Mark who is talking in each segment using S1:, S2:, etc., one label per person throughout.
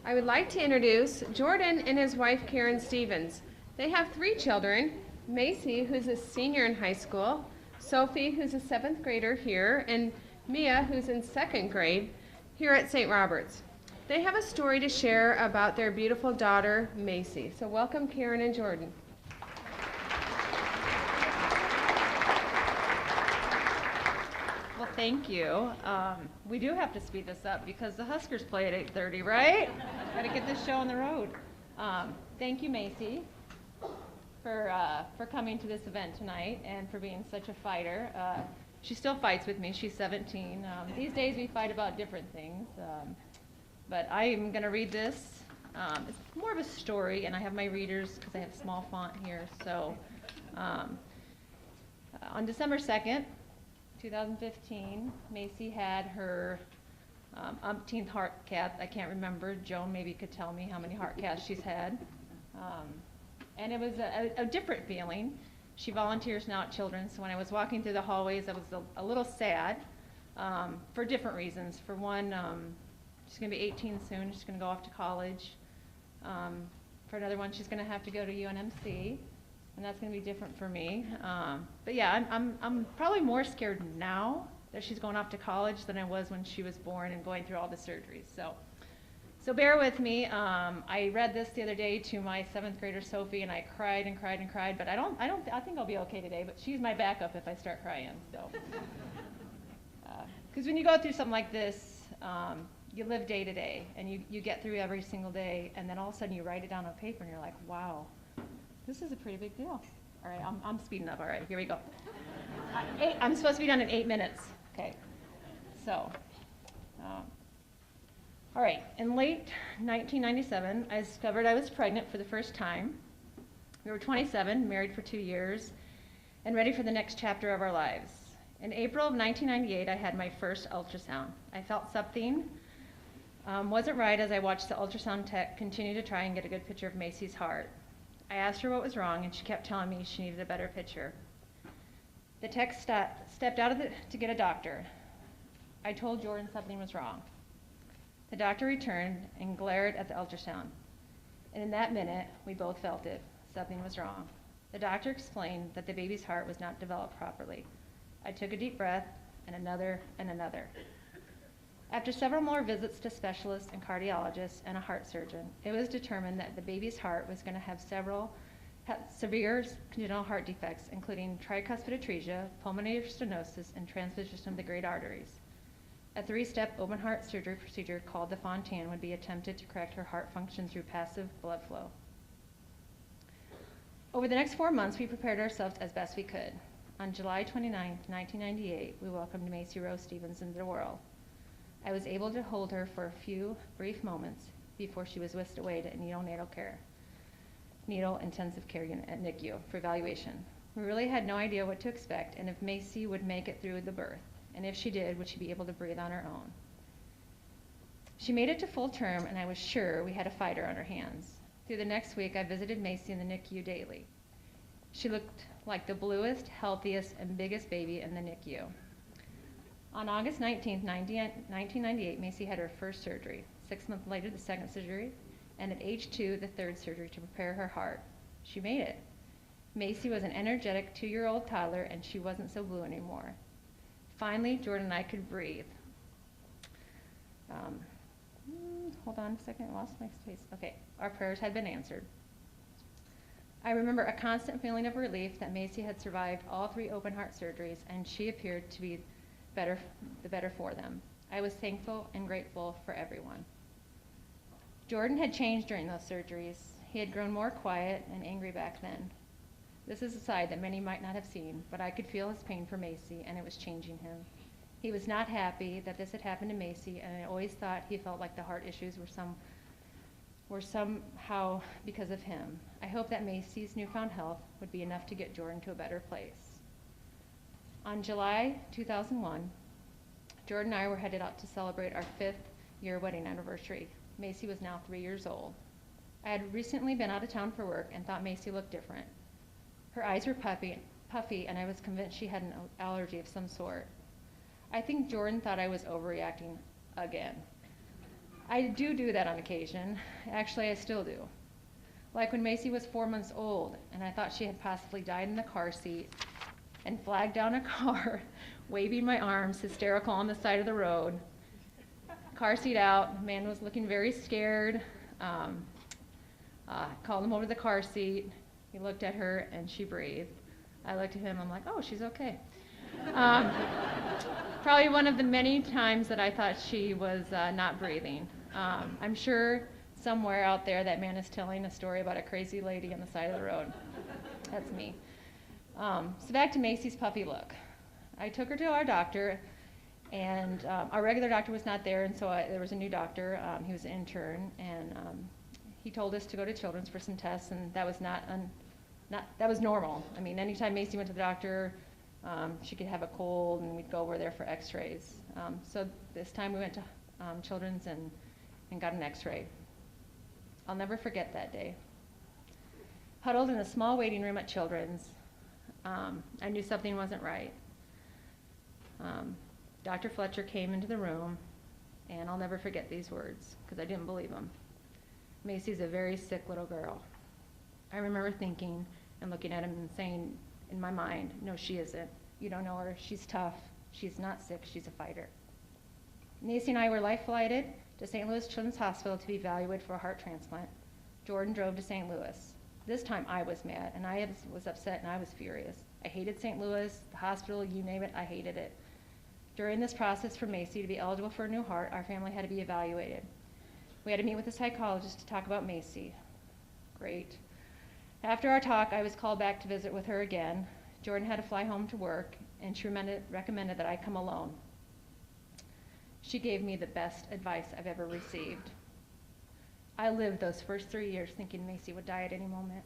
S1: I would like to introduce Jordan and his wife Karen Stevens. They have three children: Macy, who's a senior in high school, Sophie, who's a seventh grader here, and Mia, who's in second grade here at St. Robert's. They have a story to share about their beautiful daughter, Macy. So welcome, Karen and Jordan.
S2: Well, thank you. We do have to speed this up because the Huskers play at 8:30, right? Got to get this show on the road. Thank you, Macy, for coming to this event tonight and for being such a fighter. She still fights with me. She's 17. These days we fight about different things, but I am going to read this. It's more of a story, and I have my readers because I have small font here. So on December 2nd, 2015, Macy had her umpteenth heart cath. I can't remember. Joan maybe could tell me how many heart caths she's had. And it was a different feeling. She volunteers now at Children's. So when I was walking through the hallways, I was a little sad for different reasons. For one, she's going to be 18 soon. She's going to go off to college. For another one, she's going to have to go to UNMC. And that's going to be different for me. But yeah, I'm probably more scared now that she's going off to college than I was when she was born and going through all the surgeries. So bear with me. I read this the other day to my seventh grader Sophie, and I cried and cried and cried. But I think I'll be okay today. But she's my backup if I start crying. So, because when you go through something like this, you live day to day, and you get through every single day, and then all of a sudden you write it down on paper, and you're like, wow. This is a pretty big deal. All right, I'm speeding up. All right, here we go. I'm supposed to be done in 8 minutes. Okay, so, all right, in late 1997, I discovered I was pregnant for the first time. We were 27, married for 2 years, and ready for the next chapter of our lives. In April of 1998, I had my first ultrasound. I felt something wasn't right as I watched the ultrasound tech continue to try and get a good picture of Macy's heart. I asked her what was wrong, and she kept telling me she needed a better picture. The tech stepped out to get a doctor. I told Jordan something was wrong. The doctor returned and glared at the ultrasound. And in that minute, we both felt it. Something was wrong. The doctor explained that the baby's heart was not developed properly. I took a deep breath, and another, and another. After several more visits to specialists and cardiologists and a heart surgeon, it was determined that the baby's heart was going to have several severe congenital heart defects, including tricuspid atresia, pulmonary stenosis, and transposition of the great arteries. A 3-step open heart surgery procedure called the Fontan would be attempted to correct her heart function through passive blood flow. Over the next 4 months, we prepared ourselves as best we could. On July 29, 1998, we welcomed Macy Rose Stevens into the world. I was able to hold her for a few brief moments before she was whisked away to needle intensive care unit at NICU for evaluation. We really had no idea what to expect and if Macy would make it through the birth, and if she did, would she be able to breathe on her own. She made it to full term, and I was sure we had a fighter on our hands. Through the next week, I visited Macy in the NICU daily. She looked like the bluest, healthiest, and biggest baby in the NICU. On August 19, 1998, Macy had her first surgery. 6 months later, the second surgery, and at age 2, the third surgery to prepare her heart. She made it. Macy was an energetic 2-year-old toddler, and she wasn't so blue anymore. Finally, Jordan and I could breathe. Hold on a second, I lost my space. Okay, our prayers had been answered. I remember a constant feeling of relief that Macy had survived all 3 open heart surgeries, and she appeared to be the better for them. I was thankful and grateful for everyone. Jordan had changed during those surgeries. He had grown more quiet and angry back then. This is a side that many might not have seen, but I could feel his pain for Macy, and it was changing him. He was not happy that this had happened to Macy, and I always thought he felt like the heart issues were somehow because of him. I hope that Macy's newfound health would be enough to get Jordan to a better place. On July 2001, Jordan and I were headed out to celebrate our 5th-year wedding anniversary. Macy was now 3 years old. I had recently been out of town for work and thought Macy looked different. Her eyes were puffy, and I was convinced she had an allergy of some sort. I think Jordan thought I was overreacting again. I do that on occasion. Actually, I still do. Like when Macy was 4 months old and I thought she had possibly died in the car seat and flagged down a car, waving my arms, hysterical on the side of the road. Car seat out, man was looking very scared. Called him over to the car seat. He looked at her and she breathed. I looked at him, I'm like, oh, she's okay. Probably one of the many times that I thought she was not breathing. I'm sure somewhere out there that man is telling a story about a crazy lady on the side of the road. That's me. So back to Macy's puppy look. I took her to our doctor, and our regular doctor was not there, and so there was a new doctor. He was an intern, and he told us to go to Children's for some tests, and that was that was normal. I mean, anytime Macy went to the doctor, she could have a cold, and we'd go over there for X-rays. So this time we went to Children's and got an X-ray. I'll never forget that day. Huddled in a small waiting room at Children's, I knew something wasn't right. Dr. Fletcher came into the room, and I'll never forget these words, because I didn't believe them. Macy's a very sick little girl. I remember thinking and looking at him and saying in my mind, no, she isn't. You don't know her. She's tough. She's not sick. She's a fighter. Macy and I were life flighted to St. Louis Children's Hospital to be evaluated for a heart transplant. Jordan drove to St. Louis. This time I was mad, and I was upset, and I was furious. I hated St. Louis, the hospital, you name it, I hated it. During this process for Macy to be eligible for a new heart, our family had to be evaluated. We had to meet with a psychologist to talk about Macy. Great. After our talk, I was called back to visit with her again. Jordan had to fly home to work, and she recommended that I come alone. She gave me the best advice I've ever received. I lived those first 3 years thinking Macy would die at any moment.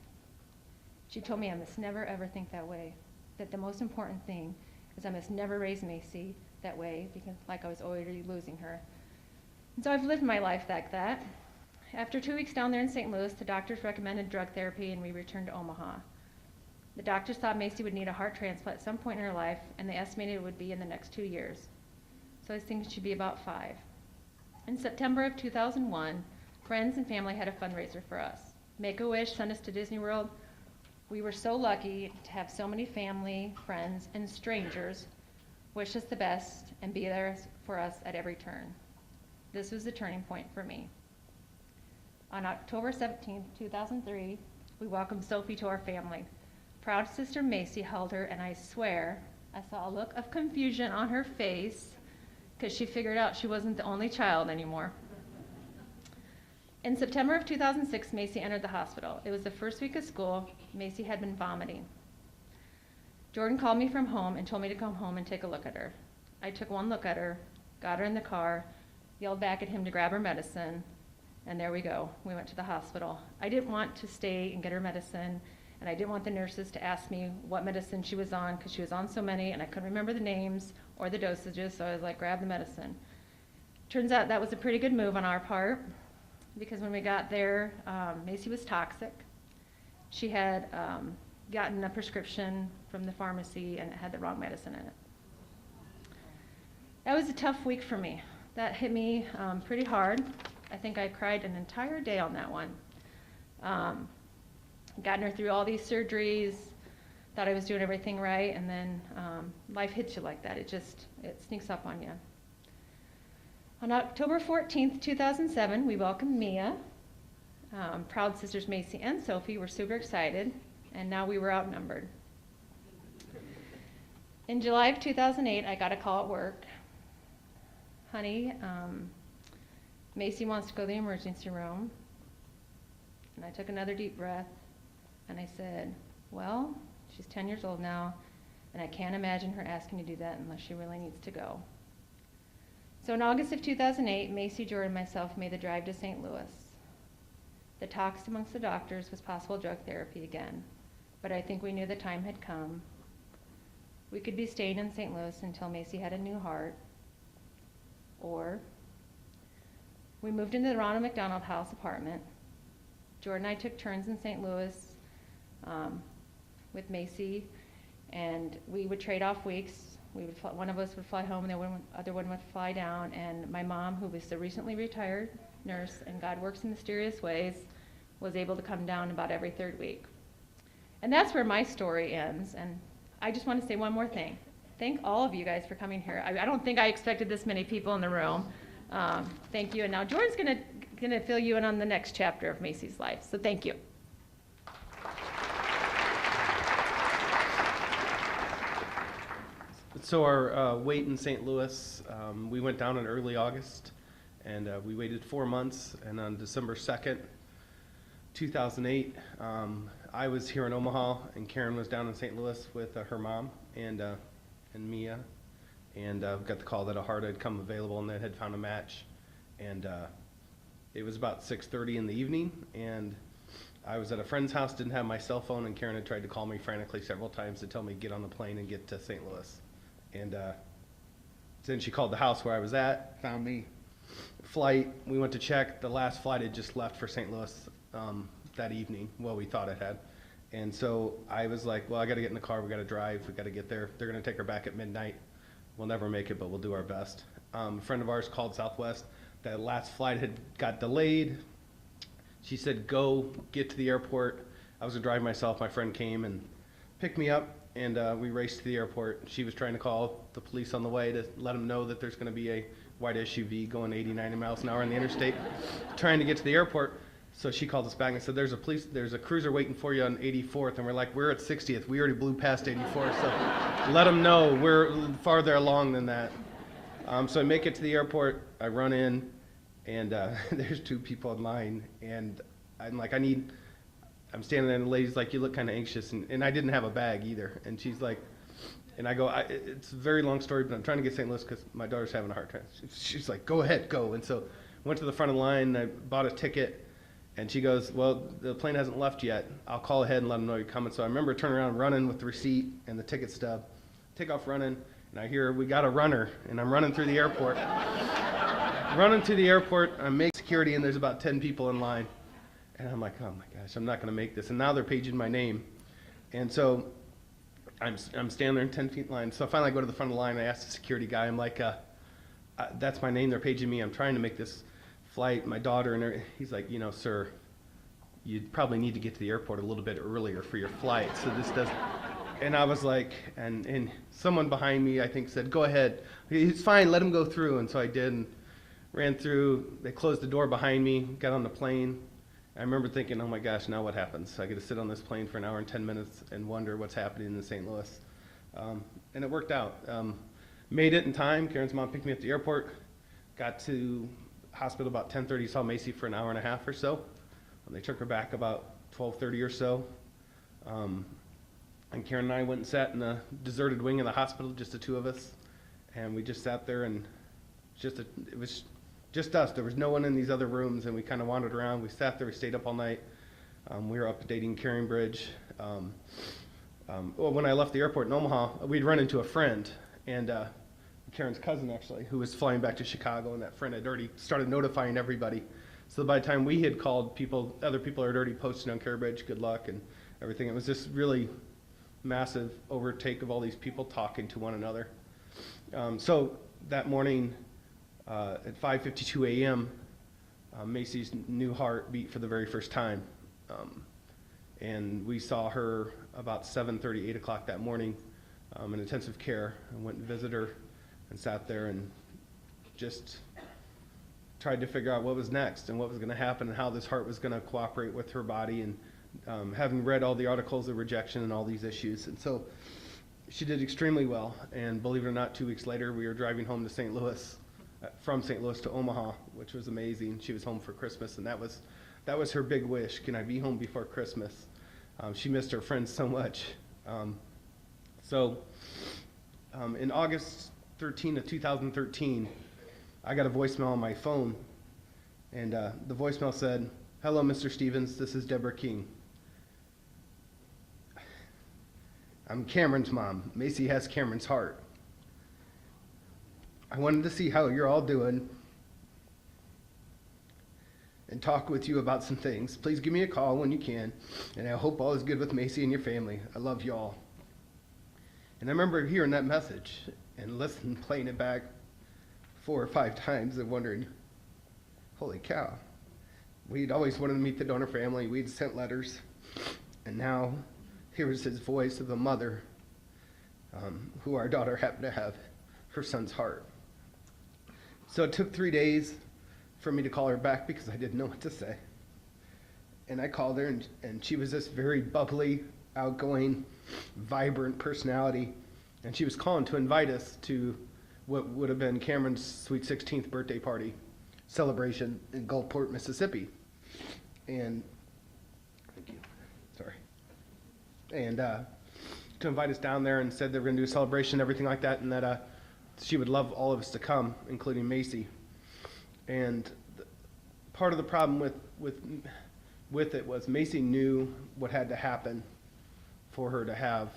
S2: She told me I must never ever think that way, that the most important thing is I must never raise Macy that way, because like I was already losing her. And so I've lived my life like that. After 2 weeks down there in St. Louis, the doctors recommended drug therapy, and we returned to Omaha. The doctors thought Macy would need a heart transplant at some point in her life, and they estimated it would be in the next 2 years. So I think it should be about 5. In September of 2001, friends and family had a fundraiser for us. Make-A-Wish sent us to Disney World. We were so lucky to have so many family, friends, and strangers wish us the best and be there for us at every turn. This was the turning point for me. On October 17, 2003, we welcomed Sophie to our family. Proud sister Macy held her, and I swear I saw a look of confusion on her face because she figured out she wasn't the only child anymore. In September of 2006, Macy entered the hospital. It was the first week of school. Macy had been vomiting. Jordan called me from home and told me to come home and take a look at her. I took one look at her, got her in the car, yelled back at him to grab her medicine, and there we go. We went to the hospital. I didn't want to stay and get her medicine, and I didn't want the nurses to ask me what medicine she was on, because she was on so many, and I couldn't remember the names or the dosages, so I was like, grab the medicine. Turns out that was a pretty good move on our part, because when we got there, Macy was toxic. She had gotten a prescription from the pharmacy, and it had the wrong medicine in it. That was a tough week for me. That hit me pretty hard. I think I cried an entire day on that one. Gotten her through all these surgeries, thought I was doing everything right, and then life hits you like that. It sneaks up on you. On October 14th, 2007, we welcomed Mia. Proud sisters Macy and Sophie were super excited, and now we were outnumbered. In July of 2008, I got a call at work. Honey, Macy wants to go to the emergency room. And I took another deep breath, and I said, well, she's 10 years old now, and I can't imagine her asking to do that unless she really needs to go. So in August of 2008, Macy, Jordan, and myself made the drive to St. Louis. The talks amongst the doctors was possible drug therapy again, but I think we knew the time had come. We could be staying in St. Louis until Macy had a new heart, or we moved into the Ronald McDonald House apartment. Jordan and I took turns in St. Louis with Macy, and we would trade off weeks. One of us would fly home, and the other one would fly down. And my mom, who was the recently retired nurse, and God works in mysterious ways, was able to come down about every third week. And that's where my story ends. And I just want to say one more thing. Thank all of you guys for coming here. I don't think I expected this many people in the room. Thank you. And now Jordan's going to fill you in on the next chapter of Macy's life. So thank you.
S3: So our wait in St. Louis, we went down in early August, and we waited 4 months, and on December 2nd, 2008, I was here in Omaha, and Karen was down in St. Louis with her mom and Mia, and got the call that a heart had come available and they had found a match, and it was about 6:30 in the evening, and I was at a friend's house, didn't have my cell phone, and Karen had tried to call me frantically several times to tell me to get on the plane and get to St. Louis. And then she called the house where I was at, found me, flight, we went to check, the last flight had just left for St. Louis that evening, well, we thought it had. And so I was like, well, I gotta get in the car, we gotta drive, we gotta get there. They're gonna take her back at midnight. We'll never make it, but we'll do our best. A friend of ours called Southwest, that last flight got delayed. She said, go, get to the airport. I was gonna drive myself, my friend came and picked me up, and we raced to the airport. She was trying to call the police on the way to let them know that there's gonna be a white SUV going 80, 90 miles an hour on the interstate, trying to get to the airport. So she called us back and said, there's a cruiser waiting for you on 84th, and we're like, we're at 60th. We already blew past 84th, so let them know we're farther along than that. So I make it to the airport, I run in, and there's 2 people in line, and I'm like, I'm standing there, and the lady's like, you look kind of anxious, and I didn't have a bag either, and she's like, and I go, it's a very long story, but I'm trying to get St. Louis because my daughter's having a heart attack. She's like, go ahead, go. And so went to the front of the line, I bought a ticket, and she goes, well, the plane hasn't left yet. I'll call ahead and let them know you're coming. So I remember turning around, running with the receipt and the ticket stub, take off running, and I hear, we got a runner, and I'm running through the airport. Running to the airport, I make security, and there's about 10 people in line. And I'm like, oh my gosh, I'm not gonna make this. And now they're paging my name. And so I'm standing there in 10 feet line. So I finally go to the front of the line, I ask the security guy, I'm like, that's my name, they're paging me, I'm trying to make this flight, my daughter, and he's like, sir, you probably need to get to the airport a little bit earlier for your flight, so this doesn't, and I was like, and someone behind me, I think, said, go ahead, it's fine, let him go through, and so I did, and ran through, they closed the door behind me, got on the plane. I remember thinking, oh my gosh, now what happens? I get to sit on this plane for an hour and 10 minutes and wonder what's happening in St. Louis. And it worked out. Made it in time. Karen's mom picked me up at the airport, got to hospital about 10:30, saw Macy for an hour and a half or so. They took her back about 12:30 or so. And Karen and I went and sat in a deserted wing of the hospital, just the 2 of us. And we just sat there, and it was just us. There was no one in these other rooms, and we kind of wandered around. We sat there, we stayed up all night. We were up dating Caring Bridge. When I left the airport in Omaha, we'd run into a friend, and Karen's cousin actually, who was flying back to Chicago, and that friend had already started notifying everybody. So by the time we had called people, other people had already posted on Caring Bridge, good luck and everything. It was this really massive overtake of all these people talking to one another. So that morning, at 5:52 a.m., Macy's new heart beat for the very first time. And we saw her about 7:30, 8 o'clock that morning in intensive care. I went and visited her and sat there and just tried to figure out what was next and what was going to happen and how this heart was going to cooperate with her body, and having read all the articles of rejection and all these issues. And so she did extremely well. And believe it or not, 2 weeks later, we were driving home to St. Louis. From St. Louis to Omaha, which was amazing. She was home for Christmas, and that was her big wish. Can I be home before Christmas? She missed her friends so much. In August 13 of 2013, I got a voicemail on my phone, and the voicemail said, "Hello, Mr. Stevens, this is Deborah King. I'm Cameron's mom. Macy has Cameron's heart. I wanted to see how you're all doing and talk with you about some things. Please give me a call when you can, and I hope all is good with Macy and your family. I love you all." And I remember hearing that message and playing it back 4 or 5 times and wondering, holy cow. We'd always wanted to meet the donor family. We'd sent letters. And now here was his voice of a mother who our daughter happened to have her son's heart. So it took 3 days for me to call her back because I didn't know what to say. And I called her, and she was this very bubbly, outgoing, vibrant personality. And she was calling to invite us to what would have been Cameron's sweet 16th birthday party celebration in Gulfport, Mississippi. And, thank you, sorry. And to invite us down there, and said they were going to do a celebration, everything like that, and that she would love all of us to come, including Macy. And part of the problem with it was Macy knew what had to happen for her to have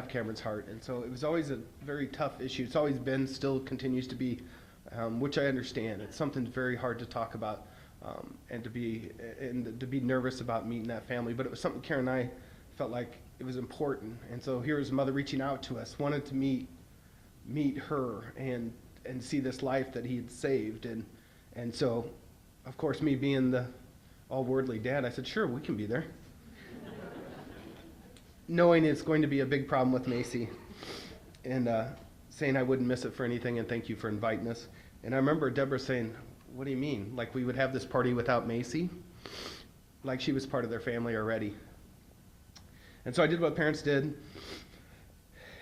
S3: Cameron's heart. And so it was always a very tough issue. It's always been, still continues to be, which I understand. It's something very hard to talk about, and to be nervous about meeting that family. But it was something Karen and I felt like it was important. And so here was mother reaching out to us, wanted to meet her and see this life that he had saved. And so, of course, me being the all-worldly dad, I said, sure, we can be there. Knowing it's going to be a big problem with Macy, and saying I wouldn't miss it for anything, and thank you for inviting us. And I remember Deborah saying, what do you mean? Like we would have this party without Macy? Like she was part of their family already. And so I did what parents did,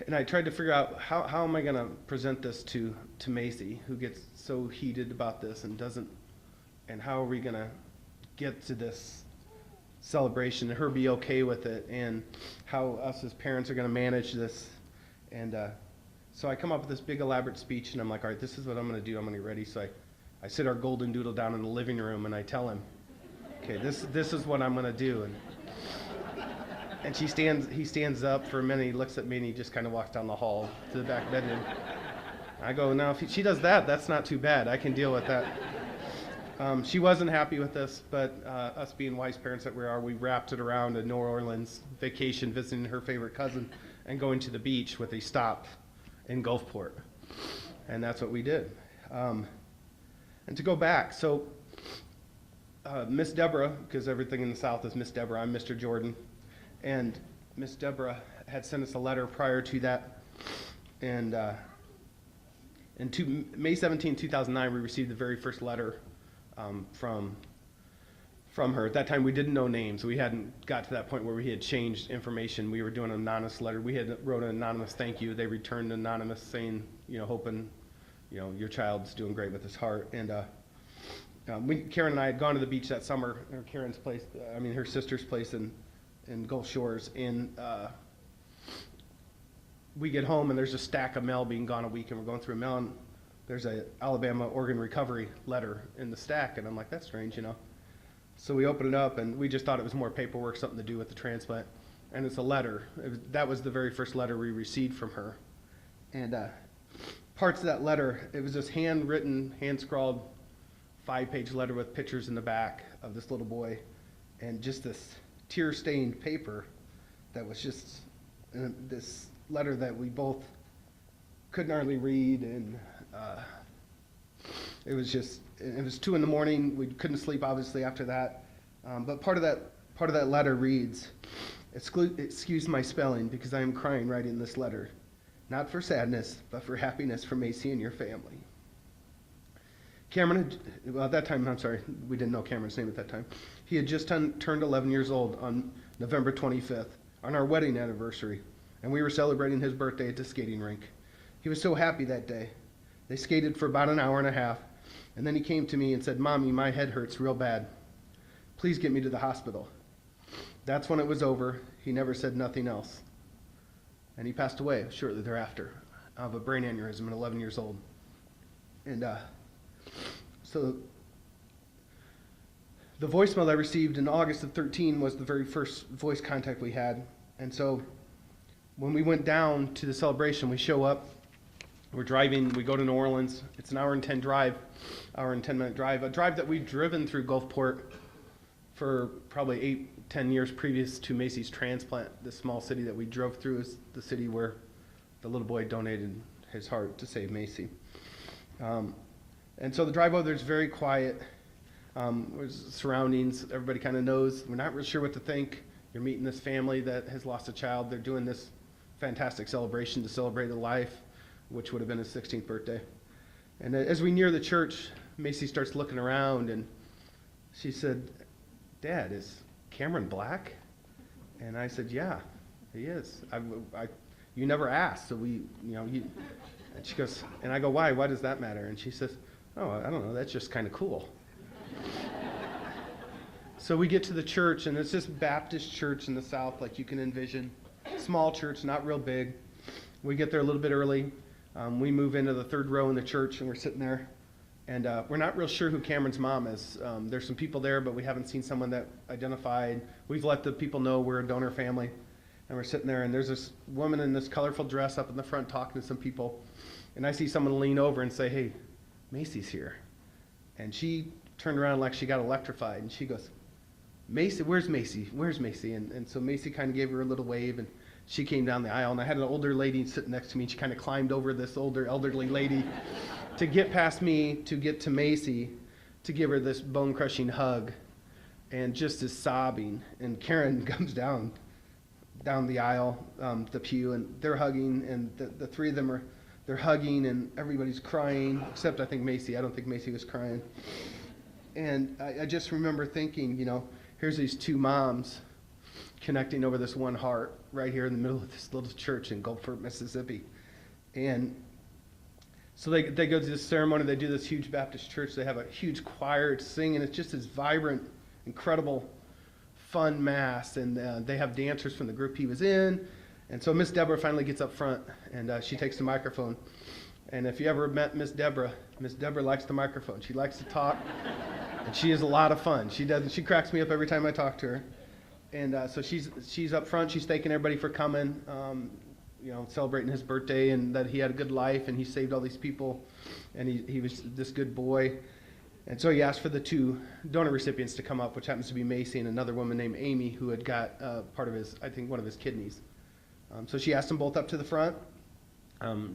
S3: and I tried to figure out how am I going to present this to Macy, who gets so heated about this and doesn't, and how are we going to get to this celebration and her be okay with it, and how us as parents are going to manage this. And so I come up with this big elaborate speech, and I'm like, all right, this is what I'm going to do. I'm going to get ready. So I sit our golden doodle down in the living room, and I tell him, okay, this is what I'm going to do. And he stands up for a minute, he looks at me, and he just kind of walks down the hall to the back bedroom. I go, now if she does that, that's not too bad. I can deal with that. She wasn't happy with this, but us being wise parents that we are, we wrapped it around a New Orleans vacation, visiting her favorite cousin, and going to the beach with a stop in Gulfport. And that's what we did. And to go back, so Miss Deborah, because everything in the South is Miss Deborah, I'm Mr. Jordan, and Miss Deborah had sent us a letter prior to that, and May 17, 2009, we received the very first letter from her. At that time, we didn't know names. We hadn't got to that point where we had changed information. We were doing an anonymous letter. We had wrote an anonymous thank you. They returned anonymous, saying, hoping, your child's doing great with his heart. And Karen and I had gone to the beach that summer, or Karen's place, her sister's place in Gulf Shores. And we get home, and there's a stack of mail being gone a week, and we're going through mail, and there's a Alabama organ recovery letter in the stack, and I'm like, that's strange, So we open it up, and we just thought it was more paperwork, something to do with the transplant, and it's a letter. That was the very first letter we received from her. And parts of that letter, it was this handwritten, hand-scrawled 5-page letter with pictures in the back of this little boy, and just this tear-stained paper that was just this letter that we both couldn't hardly read, and it was 2 a.m. We couldn't sleep obviously after that. But part of that letter reads, "Excuse my spelling because I am crying writing this letter, not for sadness, but for happiness for Macy and your family." Cameron at that time, we didn't know Cameron's name at that time. He had just turned 11 years old on November 25th, on our wedding anniversary, and we were celebrating his birthday at the skating rink. He was so happy that day. They skated for about an hour and a half, and then he came to me and said, "Mommy, my head hurts real bad. Please get me to the hospital." That's when it was over. He never said nothing else. And he passed away shortly thereafter of a brain aneurysm at 11 years old. And so the voicemail I received in August of 2013 was the very first voice contact we had. And so when we went down to the celebration, we show up. We're driving, we go to New Orleans. It's an hour and 10 minute drive, a drive that we'd driven through Gulfport for probably 8-10 years previous to Macy's transplant. This small city that we drove through is the city where the little boy donated his heart to save Macy. And And so the drive over there is very quiet. There's surroundings. Everybody kind of knows. We're not really sure what to think. You're meeting this family that has lost a child. They're doing this fantastic celebration to celebrate a life, which would have been his 16th birthday. And as we near the church, Macy starts looking around, and she said, "Dad, is Cameron black?" And I said, "Yeah, he is. You never asked, so And she goes, and I go, "Why? Why does that matter?" And she says, "Oh, I don't know. That's just kind of cool." So we get to the church, and it's this Baptist church in the south, like you can envision. Small church, not real big. We get there a little bit early. We move into the third row in the church, and we're sitting there. And we're not real sure who Cameron's mom is. There's some people there, but we haven't seen someone that identified. We've let the people know we're a donor family. And we're sitting there, and there's this woman in this colorful dress up in the front talking to some people. And I see someone lean over and say, "Hey, Macy's here." And she turned around like she got electrified, and she goes, "Macy, where's Macy? Where's Macy?" And so Macy kind of gave her a little wave, and she came down the aisle. And I had an older lady sitting next to me, and she kind of climbed over this older elderly lady to get past me, to get to Macy, to give her this bone-crushing hug, and just is sobbing. And Karen comes down the aisle, the pew, and they're hugging, and the three of them they're hugging, and everybody's crying, except I think Macy. I don't think Macy was crying. And I just remember thinking, here's these two moms connecting over this one heart right here in the middle of this little church in Gulfport, Mississippi. And so they go to this ceremony. They do this huge Baptist church. They have a huge choir singing. It's just this vibrant, incredible, fun mass. And they have dancers from the group he was in. And so Miss Deborah finally gets up front, and she takes the microphone. And if you ever met Miss Deborah likes the microphone. She likes to talk, and she is a lot of fun. She cracks me up every time I talk to her. And so she's up front. She's thanking everybody for coming, celebrating his birthday and that he had a good life and he saved all these people, and he was this good boy. And so he asked for the two donor recipients to come up, which happens to be Macy and another woman named Amy who had got part of one of his kidneys. So she asked them both up to the front.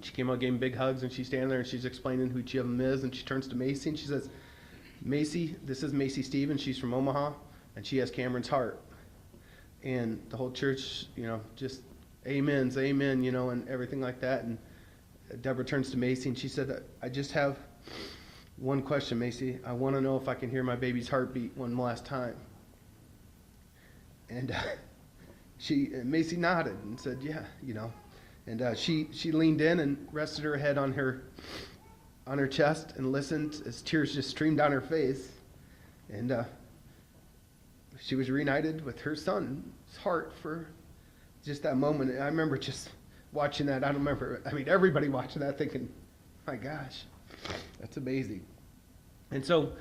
S3: She came out, gave him big hugs, and she's standing there and she's explaining who each of them is, and she turns to Macy and she says, "Macy, this is Macy Stevens. She's from Omaha, and she has Cameron's heart." And the whole church, just amens, amen, and everything like that. And Deborah turns to Macy and she said, "I just have one question, Macy. I want to know if I can hear my baby's heartbeat one last time." And Macy nodded and said, "Yeah, And she leaned in and rested her head on her chest and listened as tears just streamed down her face. And she was reunited with her son's heart for just that moment. And I remember just watching that. Everybody watching that thinking, "My gosh, that's amazing." And so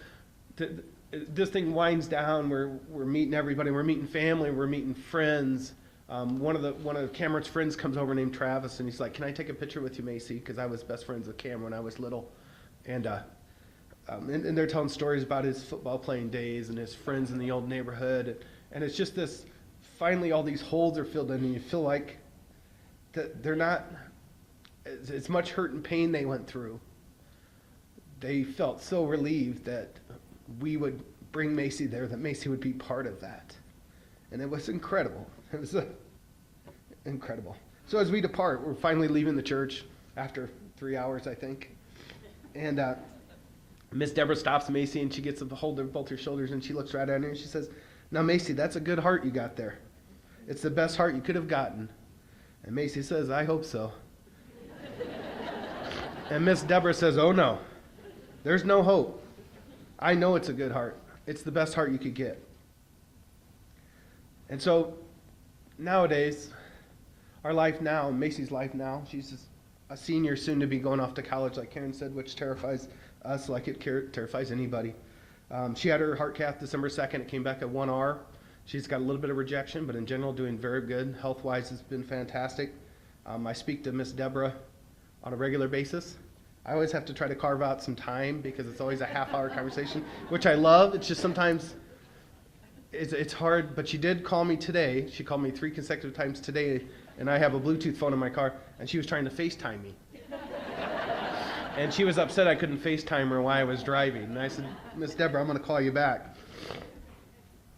S3: this thing winds down. We're meeting everybody. We're meeting family. We're meeting friends. One of Cameron's friends comes over named Travis, and he's like, "Can I take a picture with you, Macy?" Because I was best friends with Cam when I was little. And they're telling stories about his football playing days and his friends in the old neighborhood. And it's just this, finally all these holes are filled in, and you feel like that they're not, as much hurt and pain they went through. They felt so relieved that we would bring Macy there, that Macy would be part of that. And it was incredible. It was incredible. So as we depart, we're finally leaving the church after 3 hours, I think. And Miss Deborah stops Macy, and she gets a hold of both her shoulders, and she looks right at her, and she says, "Now, Macy, that's a good heart you got there. It's the best heart you could have gotten." And Macy says, "I hope so." And Miss Deborah says, "Oh, no. There's no hope. I know it's a good heart. It's the best heart you could get." And so nowadays, our life now, Macy's life now, she's a senior, soon to be going off to college, like Karen said, which terrifies us like it terrifies anybody. She had her heart cath December 2nd. It came back at 1R. She's got a little bit of rejection, but in general doing very good. Health-wise, it's been fantastic. I speak to Miss Deborah on a regular basis. I always have to try to carve out some time because it's always a half-hour conversation, which I love. It's just sometimes it's hard, but she did call me today. She called me 3 consecutive times today, and I have a Bluetooth phone in my car, and she was trying to FaceTime me. And she was upset I couldn't FaceTime her while I was driving. And I said, Miss Deborah, I'm going to call you back.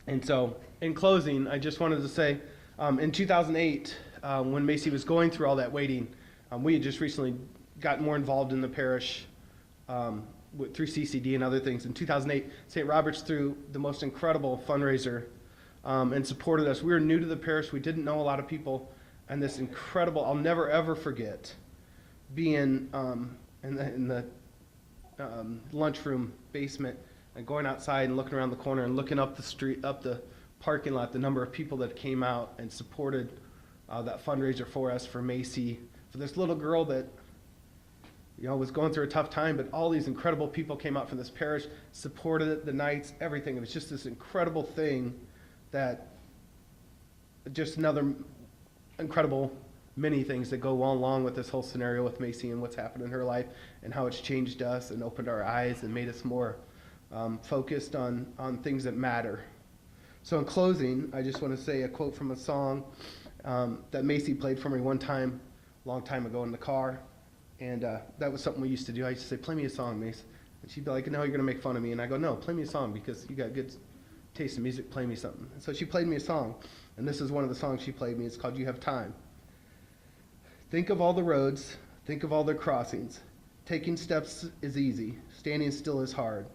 S3: And so, in closing, I just wanted to say, in 2008, when Macy was going through all that waiting, we had just recently got more involved in the parish through CCD and other things. In 2008, St. Robert's threw the most incredible fundraiser and supported us. We were new to the parish. We didn't know a lot of people. And this incredible, I'll never ever forget, being in the lunchroom basement and going outside and looking around the corner and looking up the street, up the parking lot, the number of people that came out and supported that fundraiser for us, for Macy, for this little girl that was going through a tough time, but all these incredible people came out from this parish, supported it, the nights, everything. It was just this incredible thing that just another incredible many things that go along with this whole scenario with Macy and what's happened in her life and how it's changed us and opened our eyes and made us more focused on things that matter. So in closing, I just want to say a quote from a song that Macy played for me one time, a long time ago in the car. And that was something we used to do. I used to say, play me a song, Mace. And she'd be like, no, you're going to make fun of me. And I go, no, play me a song because you got good taste in music, play me something. And so she played me a song. And this is one of the songs she played me. It's called You Have Time. Think of all the roads. Think of all their crossings. Taking steps is easy. Standing still is hard.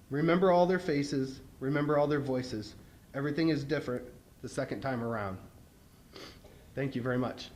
S3: Remember all their faces. Remember all their voices. Everything is different the second time around. Thank you very much.